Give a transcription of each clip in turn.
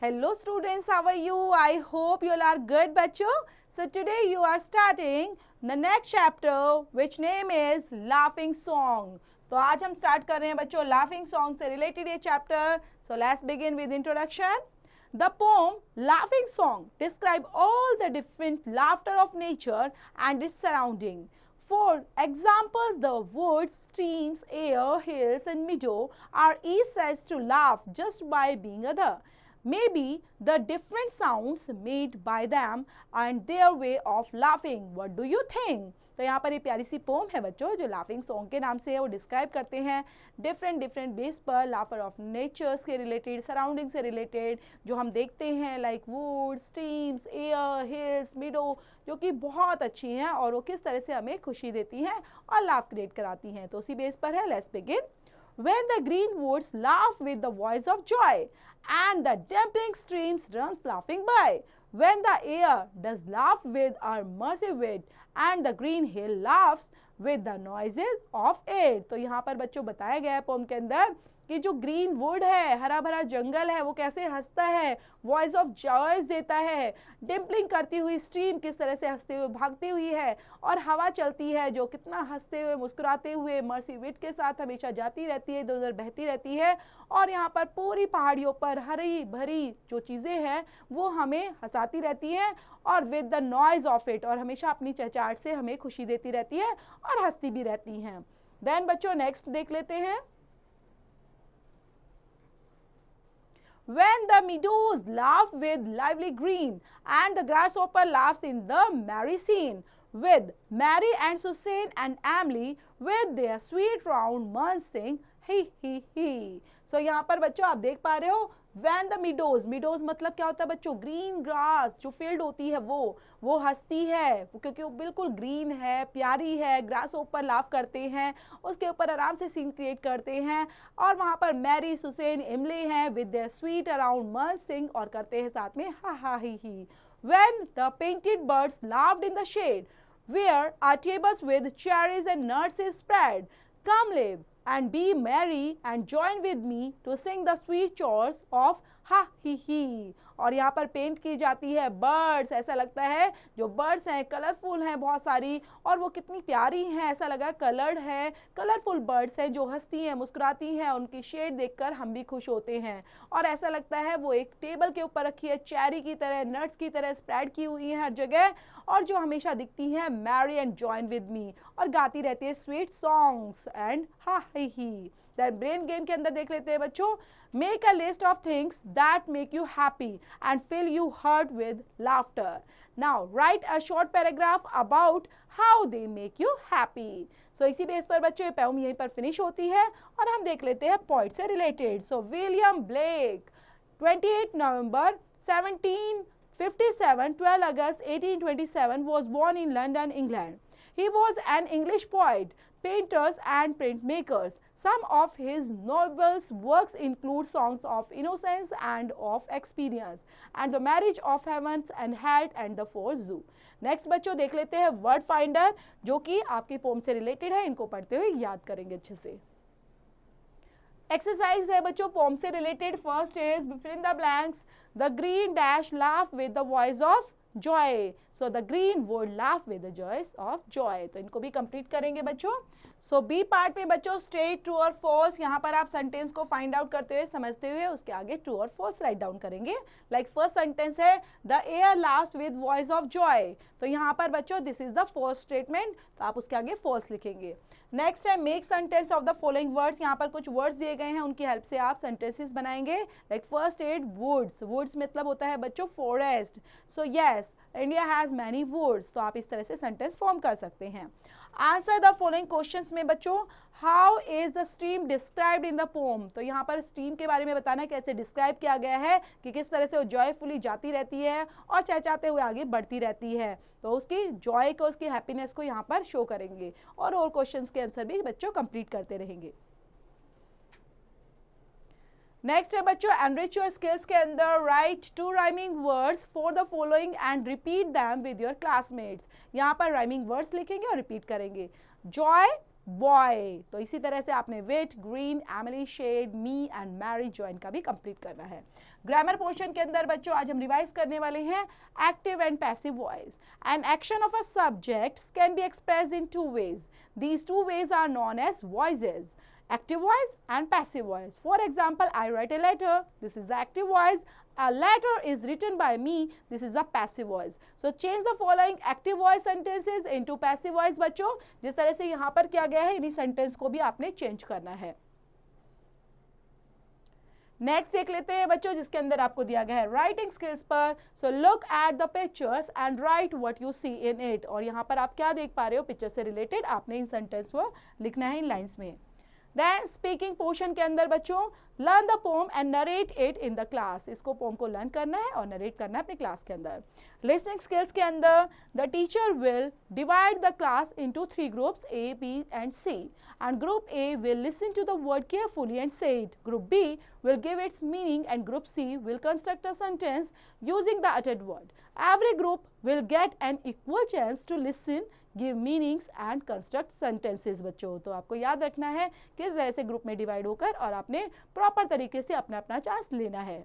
Hello students, how are you? I hope you all are good बच्चों. So today you are starting the next chapter which name is Laughing Song. तो आज हम start कर रहे हैं बच्चों Laughing Song से related ये chapter. So let's begin with introduction. The poem Laughing Song describe all the different laughter of nature and its surrounding. For examples, the woods, streams, air, hills and meadow are each said to laugh just by being other. Maybe the different sounds made by them and their way of laughing. What do you think? तो यहाँ पर ये प्यारी सी pome है बच्चों जो laughing song के नाम से है, वो डिस्क्राइब करते हैं डिफरेंट बेस पर लाफर ऑफ नेचर्स के रिलेटेड, सराउंडिंग से रिलेटेड जो हम देखते हैं like would, streams, air, hills, मीडो, जो कि बहुत अच्छी हैं और वो किस तरह से हमें खुशी देती हैं और लाफ क्रिएट कराती हैं. तो उसी बेस पर है. Let's begin. When the green woods laugh with the voice of joy, and the dimpling streams runs laughing by. When the air does laugh with our mercy wit, and the green hill laughs with the noises of it. तो यहाँ पर बच्चों बताया गया है pome के अंदर कि जो ग्रीन वुड है, हरा भरा जंगल है, वो कैसे हंसता है, वॉइस ऑफ जॉयस देता है, डिम्पलिंग करती हुई स्ट्रीम किस तरह से हंसते हुए भागती हुई है, और हवा चलती है जो कितना हंसते हुए मुस्कुराते हुए मर्सी विट के साथ हमेशा जाती रहती है, इधर उधर बहती रहती है. और यहाँ पर पूरी पहाड़ियों पर हरी भरी जो चीज़ें हैं वो हमें हंसाती रहती हैं और with the noise of it, और हमेशा अपनी चहचहाट से हमें खुशी देती रहती है और हंसती भी रहती हैं. देन बच्चों नेक्स्ट देख लेते हैं. When the meadows laugh with lively green, and the grasshopper laughs in the merry scene, with Mary and Susan and Emily with their sweet round muns sing ही ही. सो यहाँ पर बच्चों आप देख पा रहे हो When the meadows मतलब क्या होता है बच्चों, ग्रीन ग्रास जो फील्ड होती है वो हंसती है क्योंकि वो बिल्कुल ग्रीन है, प्यारी है. ग्रास ऊपर लाफ करते हैं, उसके ऊपर आराम से सीन क्रिएट करते हैं, और वहाँ पर मैरी, सुसेन, इमली हैं विद देयर स्वीट अराउंड मन सिंग और करते हैं साथ में हा हा ही. When the painted birds laughed in the shade, where our tables with cherries and nuts is spread, come live and be merry and join with me to sing the sweet chorus of ha hi hi. और यहाँ पर paint की जाती है birds, ऐसा लगता है जो बर्ड्स हैं कलरफुल हैं बहुत सारी, और वो कितनी प्यारी हैं, ऐसा लगा कलर्ड है, कलरफुल बर्ड्स हैं जो हंसती हैं मुस्कुराती हैं, उनकी शेड देखकर हम भी खुश होते हैं. और ऐसा लगता है वो एक टेबल के ऊपर रखी है, चेरी की तरह, नट्स की तरह स्प्रेड की हुई है हर जगह, और जो हमेशा दिखती हैं Mary and join with me, और गाती रहती है स्वीट सॉन्ग्स एंड हा ही. ब्रेन गेम के अंदर देख लेते हैं बच्चों. Make a list of things that make you happy and fill you heart with laughter. Now write a short paragraph about how they make you happy. So इसी base पर बच्चों ये पोएम यहीं पर फिनिश होती है और हम देख लेते हैं पॉइंट से related. So William Blake 28 November 1757, 12 August 1827 was born in London, England. He was an English poet, painters and printmakers. Some of his novel's works include Songs of Innocence and of Experience, and The Marriage of Heavens and Hell and The Fourth Zoo. Next बच्चों देख लेते हैं word finder जो कि आपकी pome से related है, इनको पढ़ते हुए याद करेंगे अच्छे से. एक्सरसाइज है बच्चों पोम से related. First is fill in the blanks. The green dash laugh with the voice of joy. So the green wood laugh with the voice of joy. तो इनको भी कंप्लीट करेंगे बच्चों. सो बी पार्ट में बच्चों स्ट्रेट ट्रू और false, यहाँ पर आप सेंटेंस को फाइंड आउट करते हुए समझते हुए उसके आगे ट्रू और फॉल्स राइट डाउन करेंगे. लाइक फर्स्ट सेंटेंस है the air last with voice of joy. तो यहाँ पर बच्चों this is the first statement, तो आप उसके आगे फॉल्स लिखेंगे. नेक्स्ट है make sentence of the following words. यहाँ पर कुछ वर्ड्स दिए गए हैं, उनकी हेल्प से आप सेंटेंसेस बनाएंगे. Like first add woods. Woods मतलब होता है बच्चों forest. So yes India has many woods. तो आप इस तरह से सेंटेंस फॉर्म कर सकते हैं. आंसर द फॉलोइंग क्वेश्चंस में बच्चों how is the stream described in the pome. तो यहाँ पर स्ट्रीम के बारे में बताना कैसे डिस्क्राइब किया गया है कि किस तरह से वो जॉयफुली जाती रहती है और चहचहाते हुए आगे बढ़ती रहती है. तो उसकी जॉय को, उसकी हैप्पीनेस को यहाँ पर शो करेंगे, और क्वेश्चंस के आंसर भी बच्चों कंप्लीट करते रहेंगे. नेक्स्ट है बच्चों एनरिच योर स्किल्स के अंदर write 2 rhyming words for the following and repeat them with your classmates. यहाँ पर राइमिंग वर्ड्स लिखेंगे और रिपीट करेंगे. Joy boy. तो इसी तरह से आपने wit, green, Emily, shade, me and Mary, join का भी कंप्लीट करना है। ग्रामर पोर्शन के अंदर बच्चों आज हम रिवाइज करने वाले हैं active and passive voice. An action of a subject can be expressed in two ways. These two ways are known as voices, active voice and passive voice. For example, I write a letter. This is the active voice. A letter is written by me. This is the passive voice. So change the following active voice sentences into passive voice बच्चों। जिस तरह से यहाँ पर किया गया है इन्हीं सेंटेंस को भी आपने चेंज करना है। नेक्स्ट देख लेते हैं बच्चों, जिसके अंदर आपको दिया गया है राइटिंग स्किल्स पर। So look at the pictures and write what you see in it. और यहाँ पर आप क्या देख पा रहे हो पिक्चर से रिलेटेड, आपने इन सेंटेंस को लिखना है इन लाइन्स में। देन स्पीकिंग पोर्शन के अंदर बच्चों learn the pome and narrate it in the class. इसको पोम को लर्न करना है और नरेट करना है अपनी क्लास के अंदर। लिसनिंग स्किल्स के अंदर the teacher will divide the class into 3 groups A, B and C, and group A will listen to the word carefully and say it. Group B will give its meaning and group C will construct a sentence using the uttered word. Every group will get an equal chance to listen, give meanings and construct sentences बच्चों। तो आपको याद रखना है किस तरह से group में डिवाइड होकर और आपने प्रॉपर तरीके से अपना अपना चांस लेना है।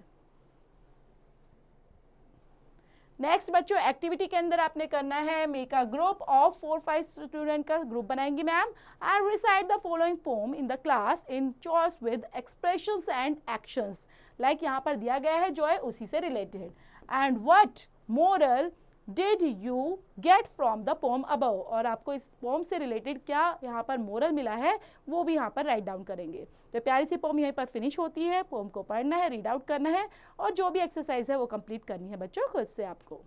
नेक्स्ट बच्चों एक्टिविटी के अंदर आपने करना है make a group of 4-5 student का ग्रुप बनाएंगे ma'am and recite the following poem in the class in choice with expressions and actions. Like यहाँ पर दिया गया है जो है उसी से related. And what moral did you get from the poem above. और आपको इस पोम से रिलेटेड क्या यहाँ पर मोरल मिला है वो भी यहाँ पर राइट डाउन करेंगे। तो प्यारी सी पोम यहीं पर फिनिश होती है। पोम को पढ़ना है, रीड आउट करना है और जो भी एक्सरसाइज है वो कंप्लीट करनी है बच्चों खुद से आपको।